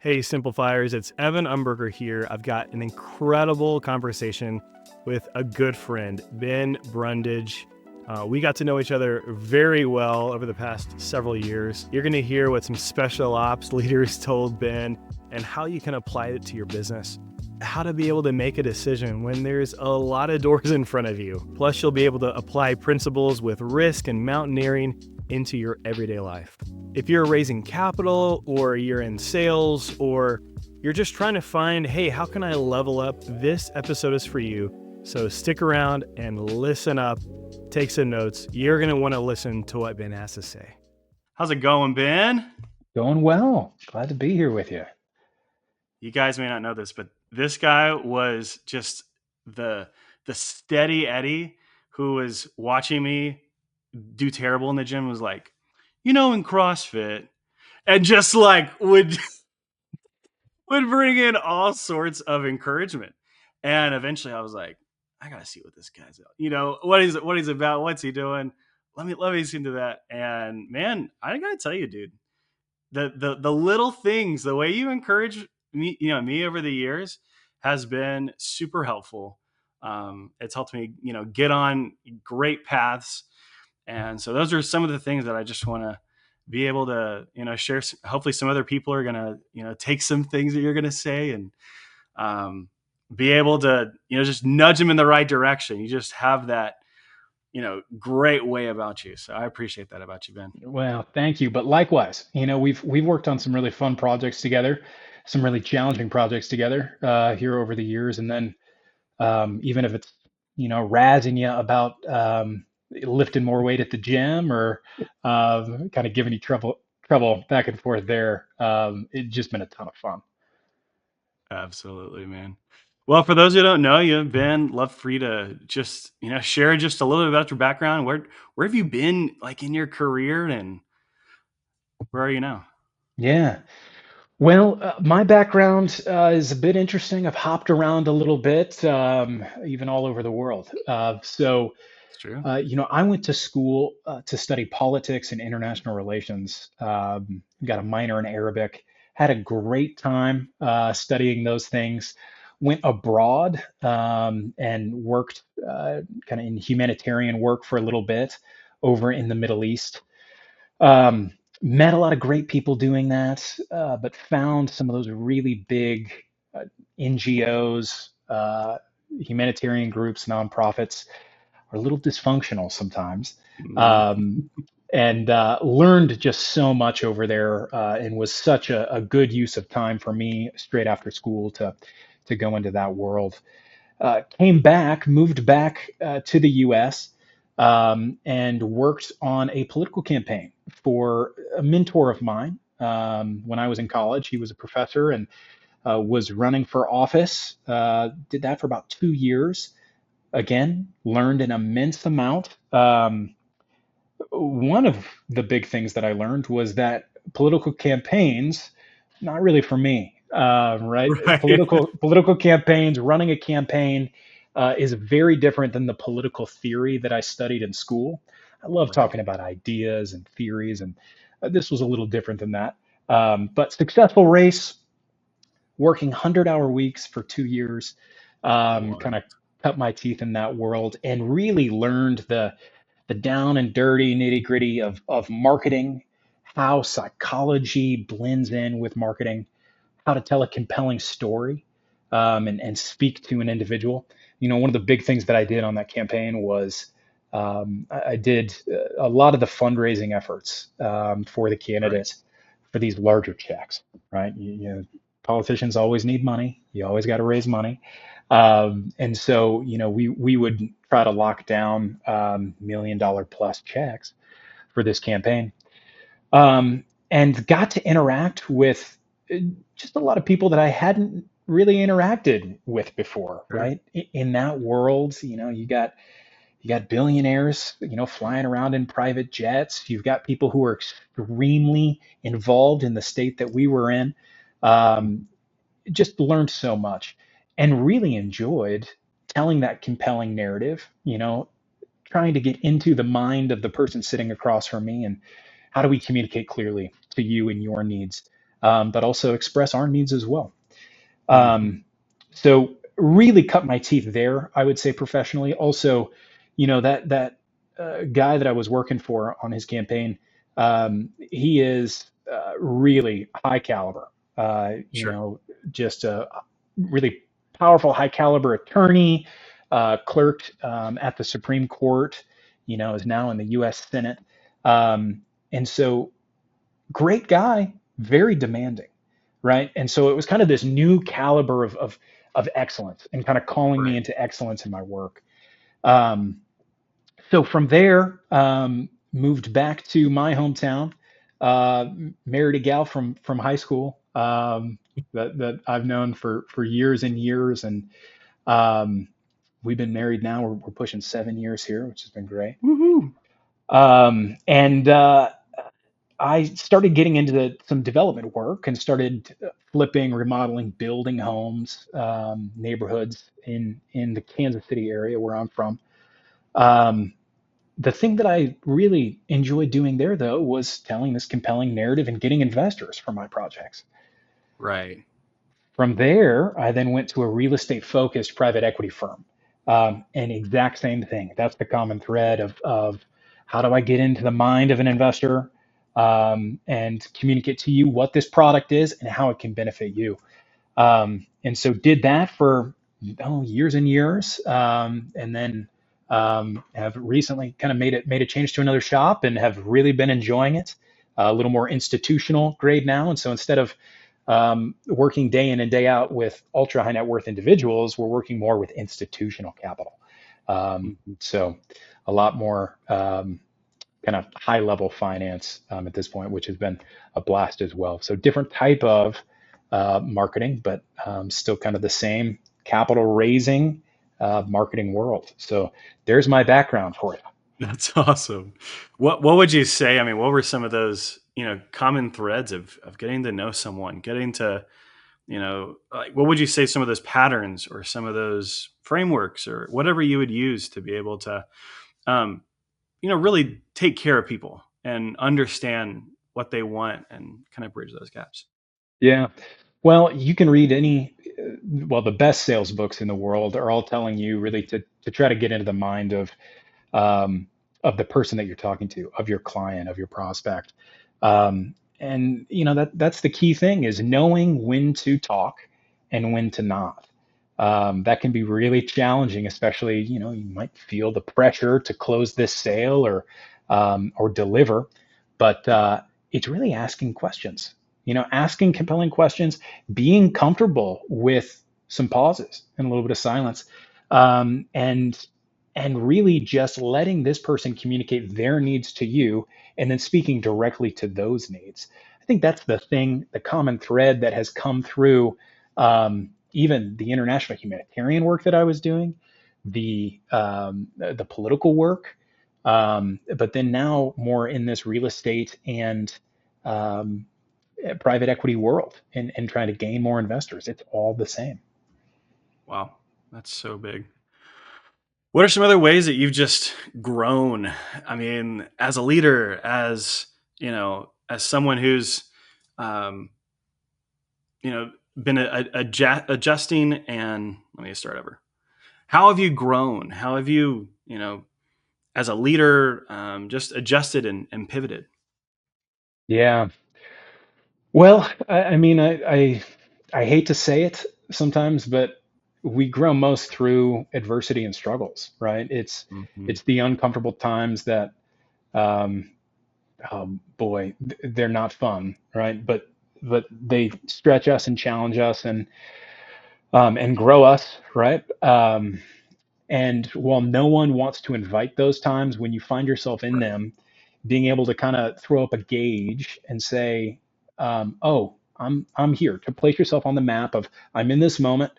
Hey, Simplifiers, it's Evan Umberger here. I've got an incredible conversation with a good friend, Ben Brundage. We got to know each other very well over the past several years. You're going to hear what some special ops leaders told Ben and how you can apply it to your business. How to be able to make a decision when there's a lot of doors in front of you. Plus, you'll be able to apply principles with risk and mountaineering into your everyday life. If you're raising capital or you're in sales or you're just trying to find, hey, how can I level up? This episode is for you. So stick around and listen up, take some notes. You're going to want to listen to what Ben has to say. How's it going, Ben? Going well. Glad to be here with you. You guys may not know this, but this guy was just the steady Eddie who was watching me do terrible in the gym, was like, in CrossFit, and just like would bring in all sorts of encouragement. And eventually I was like, I gotta see what this guy's about. What he's about, what's he doing. Let me listen to that. And man, I gotta tell you, dude, the little things, the way you encourage me over the years has been super helpful. It's helped me, get on great paths. And so those are some of the things that I just want to be able to, share. Hopefully some other people are going to, take some things that you're going to say and um, be able to, just nudge them in the right direction. You just have that, great way about you. So I appreciate that about you, Ben. Well, thank you. But likewise, we've worked on some really fun projects together, some really challenging projects together here over the years. And then even if it's razzing you about lifting more weight at the gym or kind of giving you trouble back and forth there, it's just been a ton of fun. Absolutely, man. Well, for those who don't know you, Ben, love for you to just, share just a little bit about your background. Where have you been like in your career and where are you now? Yeah. Well, my background is a bit interesting. I've hopped around a little bit, even all over the world. It's true. I went to school to study politics and international relations. Got a minor in Arabic. Had a great time studying those things. Went abroad and worked kind of in humanitarian work for a little bit over in the Middle East. Um, Met a lot of great people doing that, but found some of those really big uh, NGOs, humanitarian groups, nonprofits are a little dysfunctional sometimes. Mm. Um, and learned just so much over there, and was such a good use of time for me straight after school to go into that world. Came back, moved back to the U.S. And worked on a political campaign for a mentor of mine when I was in college. He was a professor and was running for office. Did that for about 2 years. Again, learned an immense amount. One of the big things that I learned was that political campaigns, not really for me, right? Right. Political campaigns, running a campaign is very different than the political theory that I studied in school. I love Right. talking about ideas and theories, and this was a little different than that. But successful race, working 100-hour weeks for 2 years, Wow. kind of cut my teeth in that world and really learned the down and dirty nitty gritty of marketing, how psychology blends in with marketing, how to tell a compelling story, and speak to an individual. One of the big things that I did on that campaign was I did a lot of the fundraising efforts for the Right. candidate for these larger checks, right? Politicians always need money. You always got to raise money. And so, we would try to lock down $1 million plus checks for this campaign, and got to interact with uh, just a lot of people that I hadn't really interacted with before, Sure. right? In that world, you got billionaires, flying around in private jets. You've got people who are extremely involved in the state that we were in. Um, just learned so much and really enjoyed telling that compelling narrative, trying to get into the mind of the person sitting across from me and how do we communicate clearly to you and your needs. but also express our needs as well. Hmm. Um, so really cut my teeth there, I would say professionally. Also, that guy that I was working for on his campaign, he is really high caliber. Sure. Just a really powerful, high caliber attorney, clerked at the Supreme Court. Is now in the U.S. Senate, and so great guy, very demanding, right? And so it was kind of this new caliber of excellence and kind of calling me Right. into excellence in my work. Um, so from there, moved back to my hometown, uh, married a gal from high school that I've known for years and years, and um, we've been married now. We're pushing 7 years here, which has been great. Woohoo. And I started getting into some development work and started flipping, remodeling, building homes, neighborhoods in the Kansas City area where I'm from. Um, the thing that I really enjoyed doing there, though, was telling this compelling narrative and getting investors for my projects. Right. From there, I then went to a real estate focused private equity firm. And exact same thing. That's the common thread of how do I get into the mind of an investor and communicate to you what this product is and how it can benefit you. And so did that for years and years, and then have recently kind of made a change to another shop and have really been enjoying it. A little more institutional grade now, and so instead of working day in and day out with ultra high net worth individuals, we're working more with institutional capital. Mhm. So a lot more kind of high level finance at this point, which has been a blast as well. So different type of marketing, but still kind of the same capital raising marketing world. So there's my background for you. That's awesome. What would you say? I mean, what were some of those, common threads of getting to know someone, getting to, like what would you say some of those patterns or some of those frameworks or whatever you would use to be able to um, really take care of people and understand what they want and kind of bridge those gaps. Yeah. Well, you can read well, the best sales books in the world are all telling you really to try to get into the mind um, of the person that you're talking to, of your client, of your prospect. And that's the key thing is knowing when to talk and when to not. That can be really challenging, especially you might feel the pressure to close this sale or deliver, but it's really asking questions. Asking compelling questions, being comfortable with some pauses and a little bit of silence, and really just letting this person communicate their needs to you and then speaking directly to those needs. I think that's the thing, the common thread that has come through even the international humanitarian work that I was doing, the political work, but then now more in this real estate and um, private equity world and trying to gain more investors. It's all the same. Wow, that's so big. What are some other ways that you've just grown? I mean, as a leader, as someone who's, um, been adjusting and let me start over. How have you grown? How have you, as a leader, just adjusted and pivoted? Yeah. Well, I mean, I hate to say it sometimes, but we grow most through adversity and struggles, right? It's Hmm. it's the uncomfortable times that, um, oh boy, they're not fun, right? But they stretch us and challenge us and grow us, right? And while no one wants to invite those times, when you find yourself in Right. them, being able to kind of throw up a gauge and say, "Oh, I'm here," to place yourself on the map of I'm in this moment.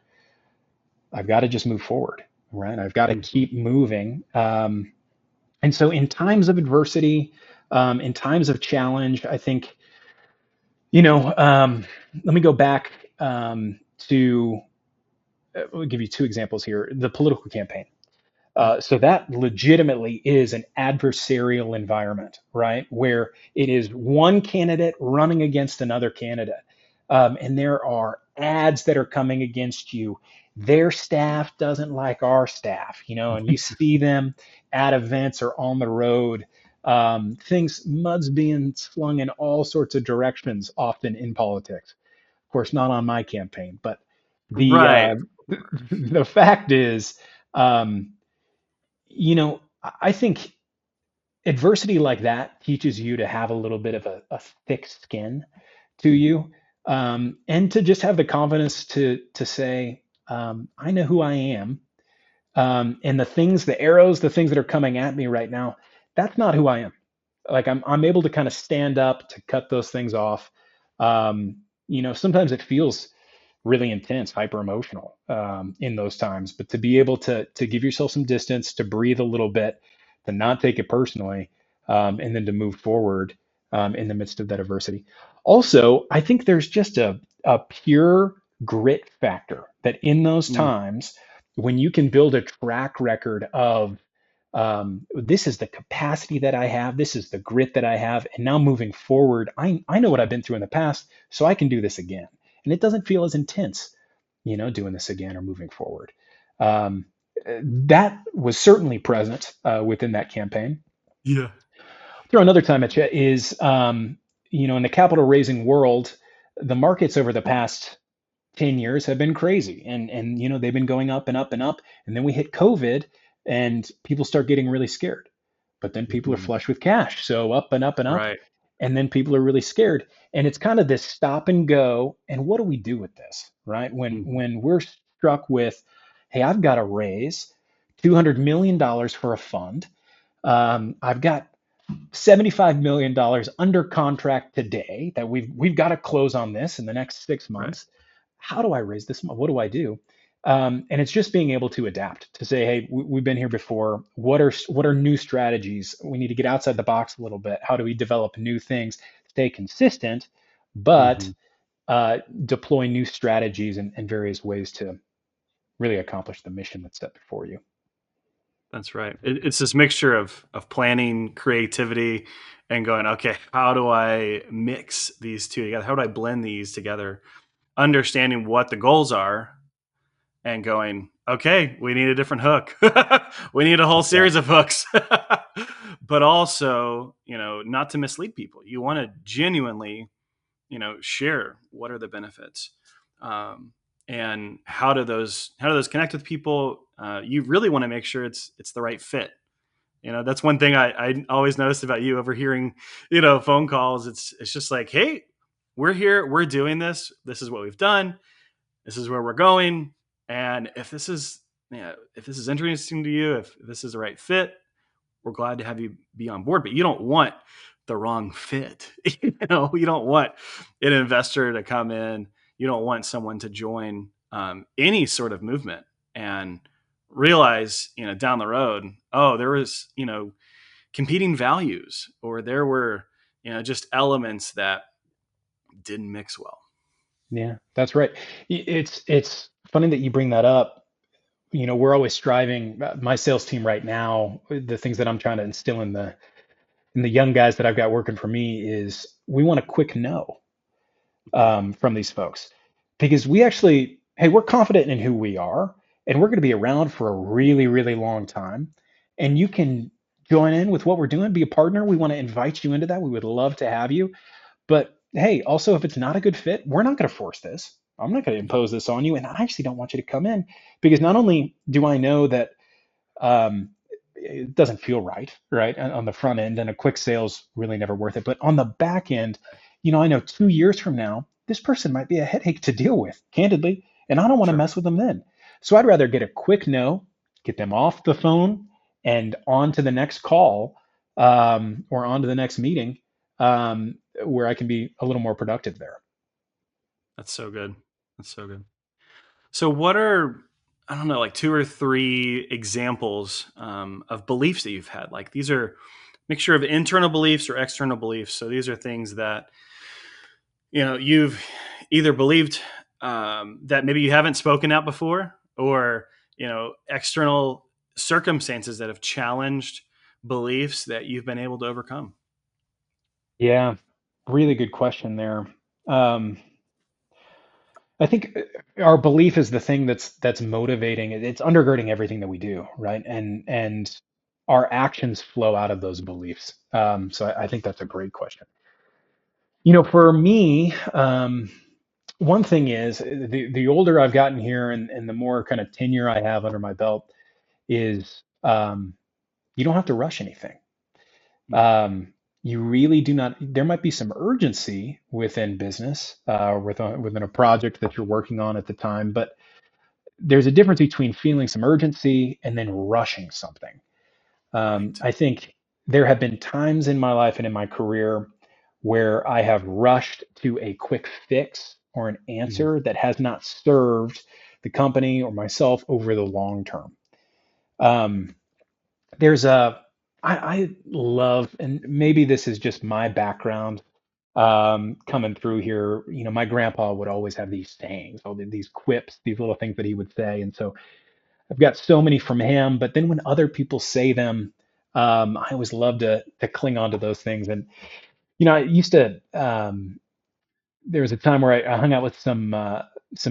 I've got to just move forward, right? I've got to Hmm. keep moving. And so, in times of adversity, in times of challenge, I think you know. Let me go back to. I'll give you two examples here. The political campaign. So that legitimately is an adversarial environment, right? Where it is one candidate running against another candidate. And there are ads that are coming against you. Their staff doesn't like our staff, and you see them at events or on the road. Muds being slung in all sorts of directions, often in politics. Of course, not on my campaign, but the Right. uh, the fact is, um, I think adversity like that teaches you to have a little bit of a thick skin to you, and to just have the confidence to say, I know who I am, and the things that are coming at me right now, that's not who I am. Like I'm able to kind of stand up to cut those things off. Sometimes it feels really intense, hyper emotional in those times. But to be able to give yourself some distance, to breathe a little bit, to not take it personally, and then to move forward in the midst of that adversity. Also, I think there's just a pure grit factor that in those Mm, times when you can build a track record of this is the capacity that I have, this is the grit that I have, and now moving forward, I know what I've been through in the past, so I can do this again, and it doesn't feel as intense, doing this again or moving forward. Um, that was certainly present within that campaign. yeah. Throw another time at you is, in the capital raising world, the markets over the past 10 years have been crazy, and they've been going up and up and up, and then we hit COVID and people start getting really scared, but then people are Mhm. flush with cash, so up and up and up, Right. and then people are really scared, and it's kind of this stop and go. And what do we do with this, right? when Mhm. when we're struck with, hey, I've got to raise $200 million for a fund, I've got $75 million under contract today that we've got to close on this in the next six Right. months. How do I raise this? What do I do? And it's just being able to adapt to say, hey, we've been here before. What are new strategies? We need to get outside the box a little bit. How do we develop new things? Stay consistent, but Mhm. deploy new strategies and various ways to really accomplish the mission that's set before you. That's right. It's this mixture of planning, creativity, and going, okay, how do I mix these two together? How do I blend these together? Understanding what the goals are and going, okay, we need a different hook. We need a whole That's right. series of hooks. But also, not to mislead people. You want to genuinely, share what are the benefits. Um, and how do those connect with people? You really want to make sure it's the right fit. That's one thing I always noticed about you overhearing, phone calls. It's just like, hey, we're here, we're doing this. This is what we've done. This is where we're going. And if this is interesting to you, if this is the right fit, we're glad to have you be on board. But you don't want the wrong fit. You don't want an investor to come in. You don't want someone to join any sort of movement and realize, down the road, oh, there was, competing values, or there were, just elements that didn't mix well. Yeah, that's right. It's funny that you bring that up. We're always striving. My sales team right now, the things that I'm trying to instill in the young guys that I've got working for me is we want a quick no from these folks, because hey, we're confident in who we are, and we're going to be around for a really, really long time. And you can join in with what we're doing, be a partner. We want to invite you into that. We would love to have you. But hey, also, if it's not a good fit, we're not going to force this. I'm not going to Yeah, impose this on you. And I actually don't want you to come in, because not only do I know that um, it doesn't feel right, right, on the front end, and a quick sale's really never worth it. But on the back end, I know 2 years from now, this person might be a headache to deal with, candidly, and I don't want to sure. mess with them then. So I'd rather get a quick no, get them off the phone and on to the next call, or on to the next meeting, where I can be a little more productive there. That's so good. That's so good. So, what are, I don't know, like two or three examples of beliefs that you've had? Like, these are mixture of internal beliefs or external beliefs. So these are things that you've either believed that maybe you haven't spoken out before, or external. circumstances that have challenged beliefs that you've been able to overcome? Yeah, really good question there. Um, I think our belief is the thing that's motivating. It's undergirding everything that we do, right? And our actions flow out of those beliefs. So I think that's a great question. For me, one thing is the older I've gotten here and the more kind of tenure I have under my belt is you don't have to rush anything. Mm. Um, you really do not. There might be some urgency within business, within a project that you're working on at the time, but there's a difference between feeling some urgency and then rushing something. Right. I think there have been times in my life and in my career where I have rushed to a quick fix or an Mhm. answer that has not served the company or myself over the long term. Um, there's a I love, and maybe this is just my background coming through here. My grandpa would always have these sayings, these quips, these little things that he would say, and so I've got so many from him. But then when other people say them, I always love to cling on to those things. And I used to. There was a time where I hung out with some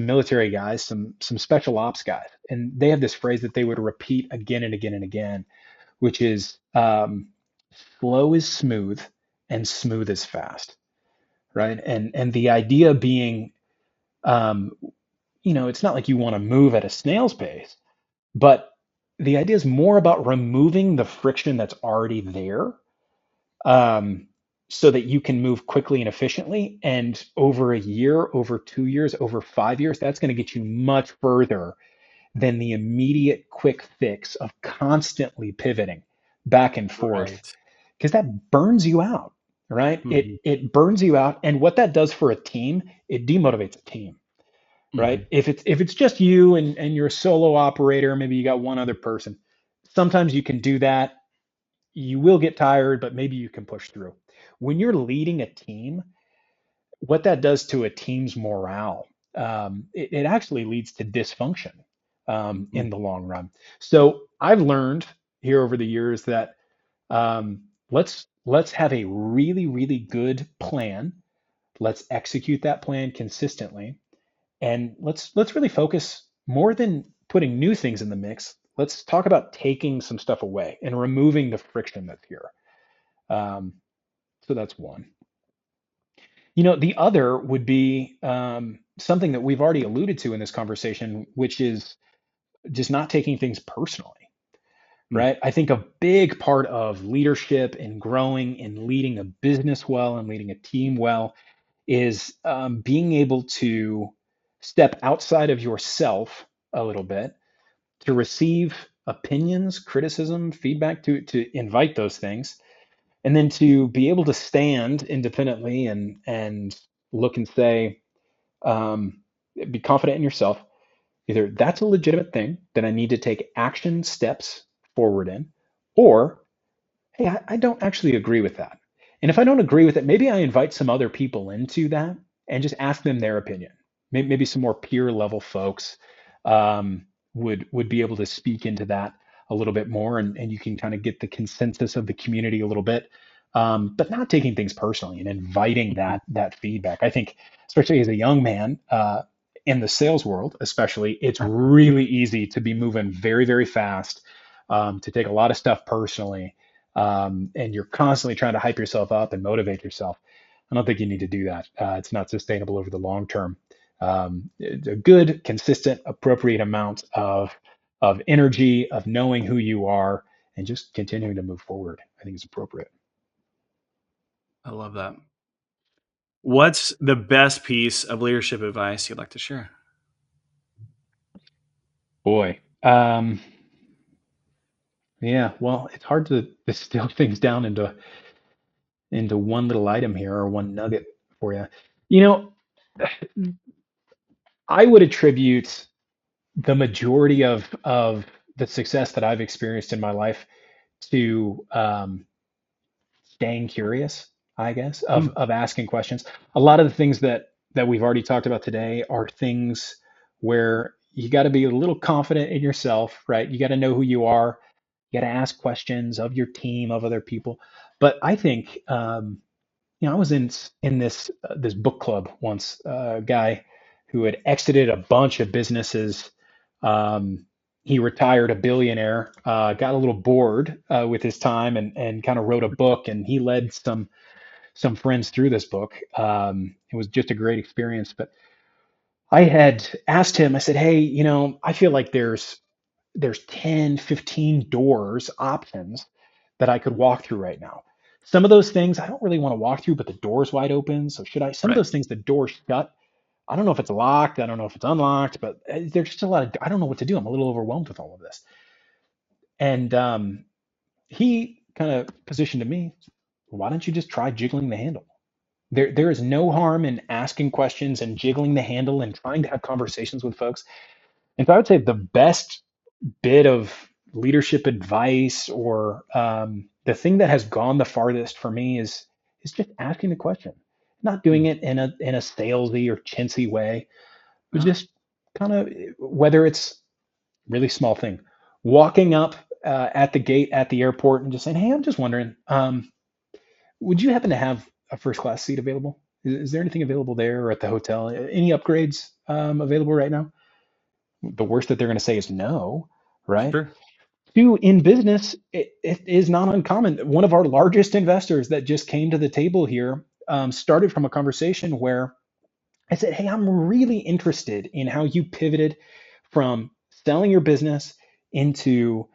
military guys, some special ops guys, and they have this phrase that they would repeat again and again and again, which is slow is smooth and smooth is fast, right? And the idea being, um, it's not like you want to move at a snail's pace, but the idea is more about removing the friction that's already there, um, so that you can move quickly and efficiently. And over a year, over 2 years, over 5 years, that's going to get you much further than the immediate quick fix of constantly pivoting back and forth, Right. because that burns you out, right? It Hmm. it burns you out, and what that does for a team, it demotivates a team, right? Hmm. If it's just you and you're a solo operator, maybe you got one other person. Sometimes you can do that. You will get tired, but maybe you can push through. When you're leading a team, what that does to a team's morale, it actually leads to dysfunction in the long run. So I've learned here over the years that let's have a really really good plan. Let's execute that plan consistently, and let's really focus more than putting new things in the mix. Let's talk about taking some stuff away and removing the friction that's here. Um, so that's one. The other would be something that we've already alluded to in this conversation, which is just not taking things personally, Hmm. right? I think a big part of leadership and growing and leading a business well and leading a team well is being able to step outside of yourself a little bit to receive opinions, criticism, feedback, to invite those things, and then to be able to stand independently and look and say, um, be confident in yourself. Either that's a legitimate thing that I need to take action steps forward in, or hey, I don't actually agree with that. And if I don't agree with it, maybe I invite some other people into that and just ask them their opinion. Maybe some more peer level folks would be able to speak into that a little bit more, and you can kind of get the consensus of the community a little bit, but not taking things personally and inviting Hmm. that feedback. I think, especially as a young man in the sales world, especially, it's really easy to be moving very, very fast, to take a lot of stuff personally, and you're constantly trying to hype yourself up and motivate yourself. I don't think you need to do that. It's not sustainable over the long term. A good, consistent, appropriate amount of energy, of knowing who you are, and just continuing to move forward, I think is appropriate. I love that. What's the best piece of leadership advice you'd like to share? Boy, yeah. Well, it's hard to distill things down into one little item here or one nugget for you. You know, I would attribute the majority of the success that I've experienced in my life to staying curious, I guess, of Mm. of asking questions. A lot of the things that we've already talked about today are things where you got to be a little confident in yourself, right? You got to know who you are. You got to ask questions of your team, of other people. But I think, I was in this book club once. A guy who had exited a bunch of businesses. Um, he retired a billionaire. Got a little bored with his time and kind of wrote a book. And he led some friends through this book. It was just a great experience. But I had asked him. I said, "Hey, I feel like there's 10, 15 doors options that I could walk through right now. Some of those things I don't really want to walk through, but the door's wide open. So should I? Some of Right. those things, the door's shut. I don't know if it's locked. I don't know if it's unlocked, but there's just a lot of, I don't know what to do. I'm a little overwhelmed with all of this." And he kind of positioned to me, why don't you just try jiggling the handle? There is no harm in asking questions and jiggling the handle and trying to have conversations with folks. And so I would say the best bit of leadership advice or the thing that has gone the farthest for me is just asking the question, not doing Mm. it in a salesy or chintzy way, but No. just kind of whether it's really small thing, walking up at the gate at the airport and just saying, "Hey, I'm just wondering, would you happen to have a first class seat available? Is there anything available there or at the hotel? Any upgrades available right now?" The worst that they're going to say is no, right? Sure. Two, in business, it is not uncommon. One of our largest investors that just came to the table here started from a conversation where I said, "Hey, I'm really interested in how you pivoted from selling your business into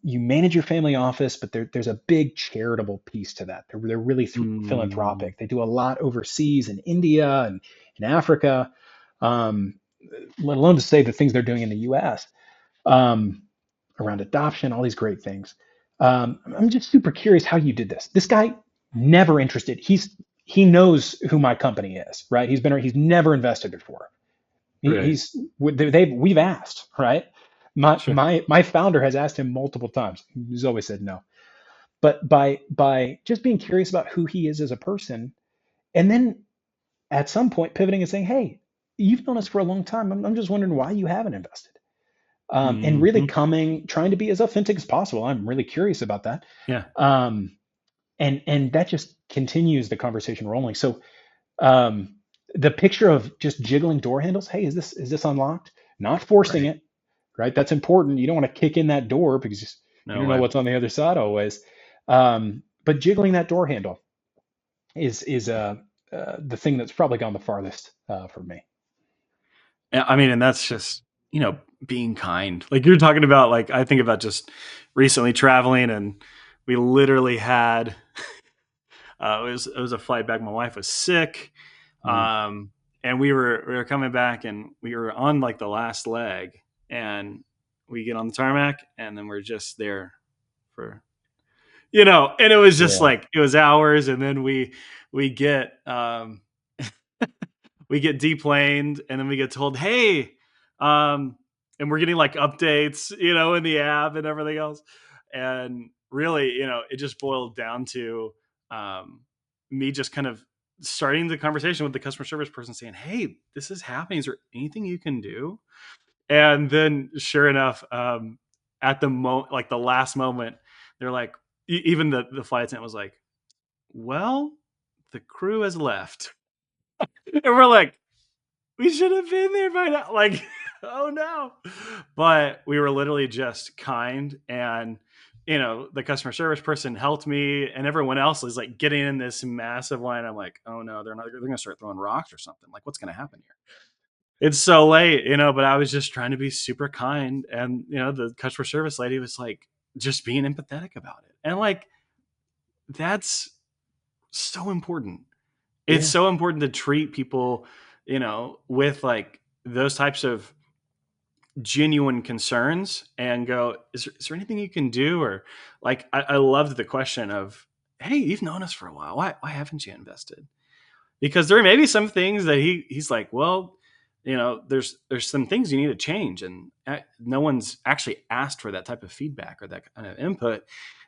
you manage your family office, but there's a big charitable piece to that. They're really Mm. philanthropic. They do a lot overseas in India and in Africa, um, let alone to say the things they're doing in the U.S. Um, around adoption, all these great things. I'm just super curious how you did this. This guy never interested. He knows who my company is, right? He's never invested before. Right. We've asked, right? My Sure. my my founder has asked him multiple times. He's always said no. But by just being curious about who he is as a person, and then at some point pivoting and saying, "Hey, you've known us for a long time. I'm just wondering why you haven't invested." And really Hmm. trying to be as authentic as possible. I'm really curious about that. Yeah. Um, and that just continues the conversation rolling. So um, the picture of just jiggling door handles. Hey, is this unlocked? Not forcing Right. it, right? That's important. You don't want to kick in that door because you No don't know way. what's on the other side always. But jiggling that door handle is the thing that's probably gone the farthest for me. I mean, and that's just, being kind. Like you're talking about, like, I think about just recently traveling, and we literally had, it was a flight back. My wife was sick. Mm, Um, and we were coming back, and we were on like the last leg, and we get on the tarmac, and then we're just there for, and it was just yeah, like, it was hours. And then we get, we get deplaned, and then we get told, "Hey," and we're getting like updates, in the app and everything else. And really, it just boiled down to, um, me just kind of starting the conversation with the customer service person, saying, "Hey, this is happening. Is there anything you can do?" And then, sure enough, at like the last moment, they're like, even the flight attendant was like, "Well, the crew has left," and we're like, we should have been there by now. Like, oh no. But we were literally just kind. And, the customer service person helped me, and everyone else is like getting in this massive line. I'm like, oh no, they're going to start throwing rocks or something. Like, what's going to happen here? It's so late, but I was just trying to be super kind. And, the customer service lady was like, just being empathetic about it. And like, that's so important. It's yeah, so important to treat people, with like those types of genuine concerns, and go, is there anything you can do? Or like, I loved the question of, "Hey, you've known us for a while. Why haven't you invested?" Because there may be some things that he's like, well, there's some things you need to change. And no one's actually asked for that type of feedback or that kind of input.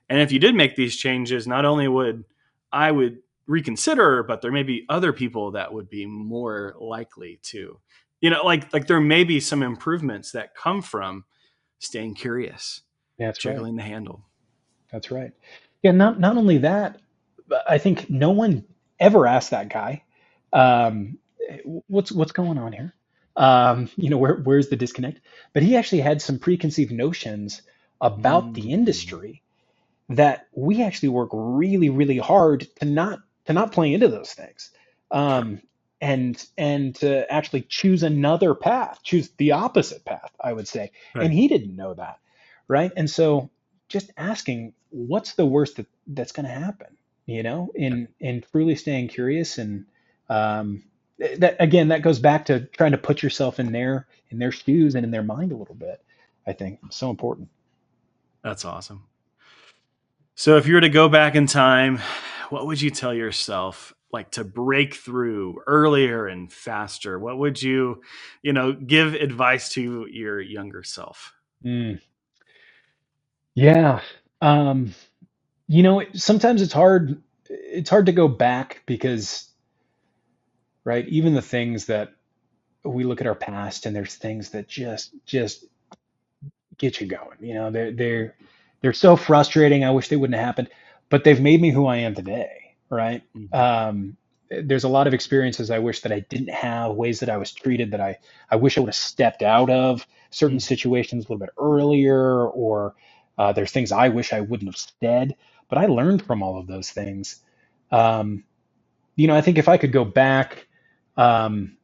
And if you did make these changes, not only would I would reconsider, but there may be other people that would be more likely to like there may be some improvements that come from staying curious, That's right. jiggling the handle. That's right. Yeah, not only that, but I think no one ever asked that guy, um, what's going on here? Where's the disconnect? But he actually had some preconceived notions about the Mm, industry that we actually work really, really hard to not play into those things, sure. um, and to actually choose another path, choose the opposite path, I would say. And Right. he didn't know that, right? And so just asking, what's the worst that's going to happen, in truly staying curious, and um, that again, that goes back to trying to put yourself in their shoes and in their mind a little bit. I think so important. That's awesome. So if you were to go back in time, what would you tell yourself like to break through earlier and faster? What would you give advice to your younger self? Mm, yeah. Um, Sometimes it's hard to go back because, right, even the things that we look at our past, and there's things that just get you going. They're so frustrating. I wish they wouldn't have happened, but they've made me who I am today, right? Mhm. There's a lot of experiences I wish that I didn't have, ways that I was treated that I wish I would have stepped out of certain Mm. situations a little bit earlier, or there's things I wish I wouldn't have said, but I learned from all of those things. Um, I think if I could go back, um,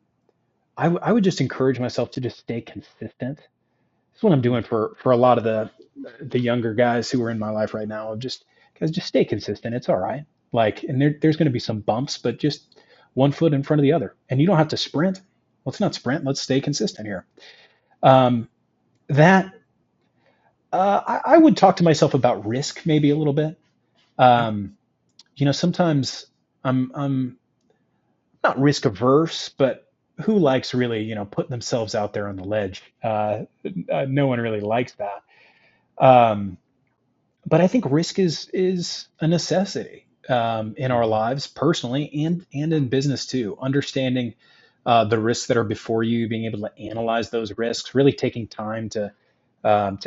I would just encourage myself to just stay consistent. That's what I'm doing for a lot of the younger guys who are in my life right now. Just guys, just stay consistent. It's all right. Like, and there's going to be some bumps, but just one foot in front of the other. And you don't have to sprint. Let's not sprint. Let's stay consistent here. Um, that I would talk to myself about risk maybe a little bit. Yeah. Um, Sometimes I'm not risk averse, but who likes really, putting themselves out there on the ledge? No one really likes that. Um, but I think risk is a necessity, in our Mhm. lives personally, and in business too. Understanding the risks that are before you, being able to analyze those risks, really taking time to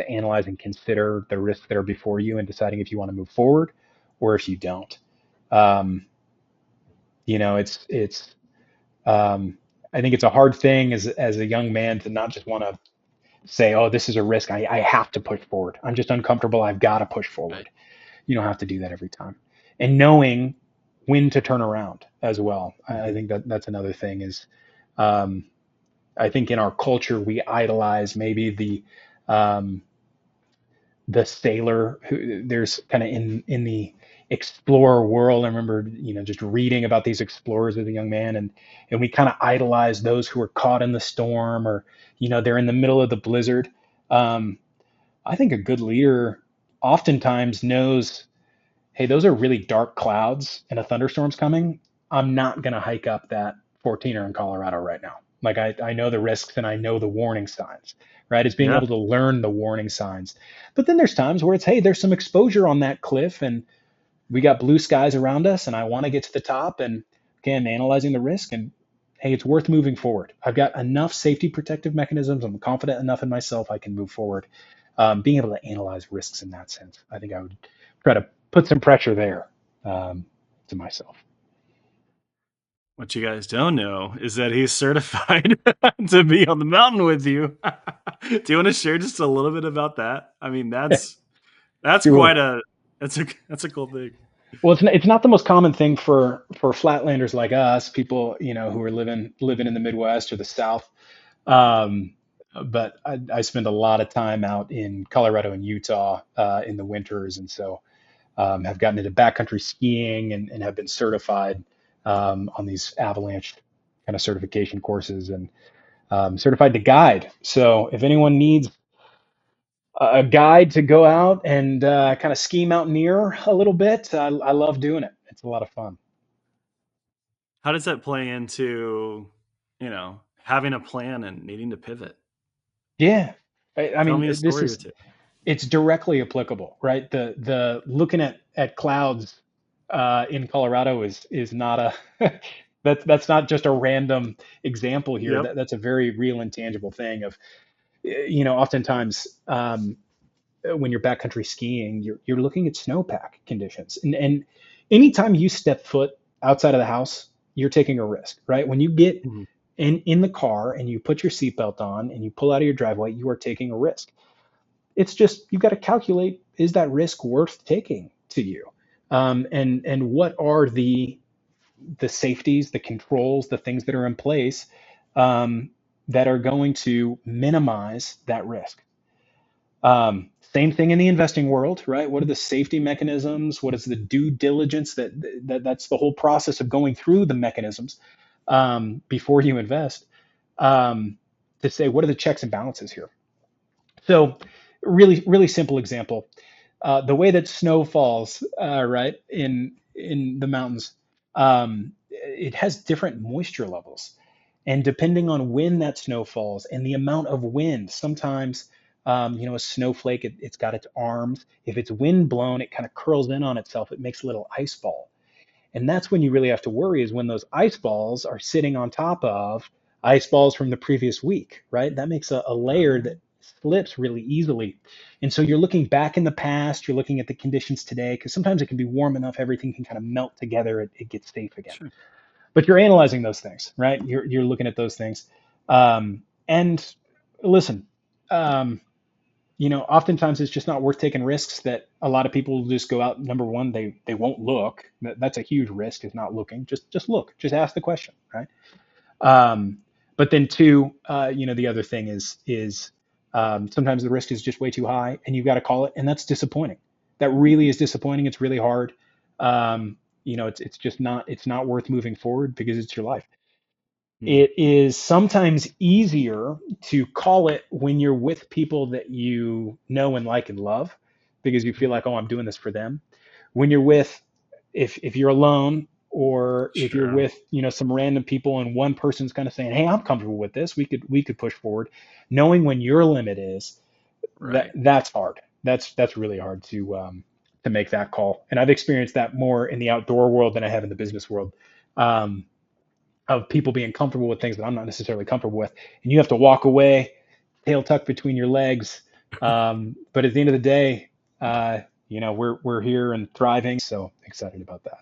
analyze and consider the risks that are before you, and deciding if you want to move forward or if you don't. Um, it's I think it's a hard thing as a young man to not just want to say, oh, this is a risk. I have to push forward. I'm just uncomfortable. I've got to push Right. forward. You don't have to do that every time. And knowing when to turn around as well. I Mhm. think that's another thing is, um, I think in our culture, we idolize maybe um, the sailor who there's kind of in the explorer world. I remember, just reading about these explorers as a young man, and we kind of idolize those who are caught in the storm, or, they're in the middle of the blizzard. Um, I think a good leader oftentimes knows, hey, those are really dark clouds and a thunderstorm's coming. I'm not going to hike up that 14er in Colorado right now. Like, I know the risks and I know the warning signs, right? It's being Yeah. able to learn the warning signs. But then there's times where it's, hey, there's some exposure on that cliff, and we got blue skies around us, and I want to get to the top, and again, analyzing the risk, and hey, it's worth moving forward. I've got enough safety protective mechanisms. I'm confident enough in myself. I can move forward. Being able to analyze risks in that sense, I think I would try to put some pressure there, um, to myself. What you guys don't know is that he's certified to be on the mountain with you. Do you want to share just a little bit about that? I mean, that's quite Sure. a that's a cool thing. Well, it's not the most common thing for flatlanders like us, people, who are living in the Midwest or the South. Um, but I spend a lot of time out in Colorado and Utah in the winters, and so have gotten into backcountry skiing, and have been certified on these avalanche kind of certification courses, and certified to guide. So if anyone needs a guide to go out and kind of ski mountaineer a little bit, I love doing it. It's a lot of fun. How does that play into having a plan and needing to pivot? Yeah. I Tell mean, me a this story or is two. it's directly applicable, right? The looking at clouds in Colorado is not a That's not just a random example here. Yep. That's a very real and tangible thing of, oftentimes, when you're backcountry skiing, you're looking at snowpack conditions, and anytime you step foot outside of the house, you're taking a risk, right? When you get Mhm. in the car and you put your seatbelt on and you pull out of your driveway, you are taking a risk. It's just you've got to calculate, is that risk worth taking to you? And what are the safeties, the controls, the things that are in place, um, that are going to minimize that risk? Same thing in the investing world, right? What are the safety mechanisms? What is the due diligence that's the whole process of going through the mechanisms, before you invest, um, to say what are the checks and balances here? So, really, really simple example. The way that snow falls, right, in the mountains, it has different moisture levels, and depending on when that snow falls and the amount of wind, sometimes, a snowflake, it's got its arms. If it's wind blown, it kind of curls in on itself. It makes a little ice ball. And that's when you really have to worry, is when those ice balls are sitting on top of ice balls from the previous week, right? That makes a layer Oh, that slips really easily. And so you're looking back in the past, you're looking at the conditions today, because sometimes it can be warm enough, everything can kind of melt together, it gets safe again. sure. But you're analyzing those things, right? You're looking at those things. And listen, um, oftentimes it's just not worth taking risks that a lot of people will just go out. Number one, they won't look. That's a huge risk, is not looking. Just look. Just ask the question, right? Um, but then two, the other thing is sometimes the risk is just way too high, and you've got to call it, and that's disappointing. That really is disappointing. It's really hard. It's just not worth moving forward because it's your life. Mhm. It is sometimes easier to call it when you're with people that you know and like and love, because you feel like, oh, I'm doing this for them. When you're with, if you're alone, or if you're Sure. with, some random people, and one person's kind of saying, hey, I'm comfortable with this, we could push forward. Knowing when your limit is, Right. that's hard. That's really hard to make that call. And I've experienced that more in the outdoor world than I have in the business world. Um, of people being comfortable with things that I'm not necessarily comfortable with. And you have to walk away, tail tucked between your legs. But at the end of the day, we're here and thriving. So excited about that.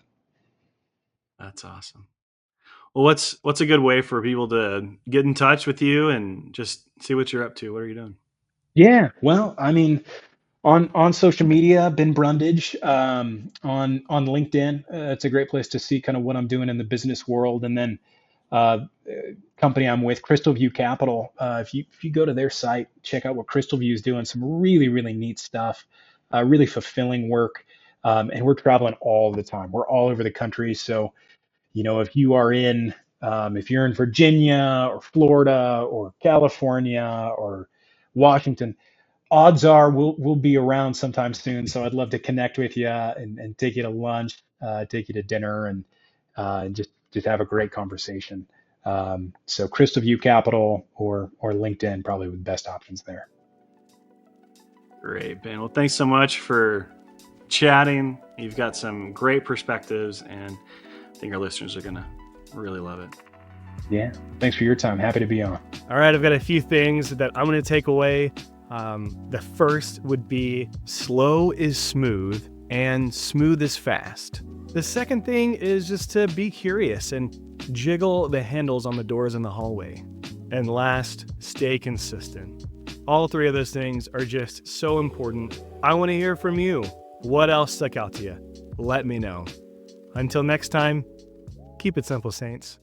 That's awesome. Well, what's a good way for people to get in touch with you and just see what you're up to? What are you doing? Yeah. Well, I mean, on social media, been Brundage, on LinkedIn. It's a great place to see kind of what I'm doing in the business world. And then, company I'm with, Crystal View Capital. If you go to their site, check out what Crystal View is doing. Some really really neat stuff, really fulfilling work. And we're traveling all the time. We're all over the country. So, if you are if you're in Virginia or Florida or California or Washington, odds are we'll be around sometime soon. So I'd love to connect with you, and take you to lunch, take you to dinner, and just have a great conversation. So Crystal View Capital or LinkedIn, probably the best options there. Great, Ben. Well, thanks so much for chatting. You've got some great perspectives, and I think our listeners are going to really love it. Yeah. Thanks for your time. Happy to be on. All right, I've got a few things that I'm going to take away. The first would be slow is smooth and smooth is fast. The second thing is just to be curious and jiggle the handles on the doors in the hallway. And last, stay consistent. All three of those things are just so important. I want to hear from you. What else stuck out to you? Let me know. Until next time, keep it simple, Saints.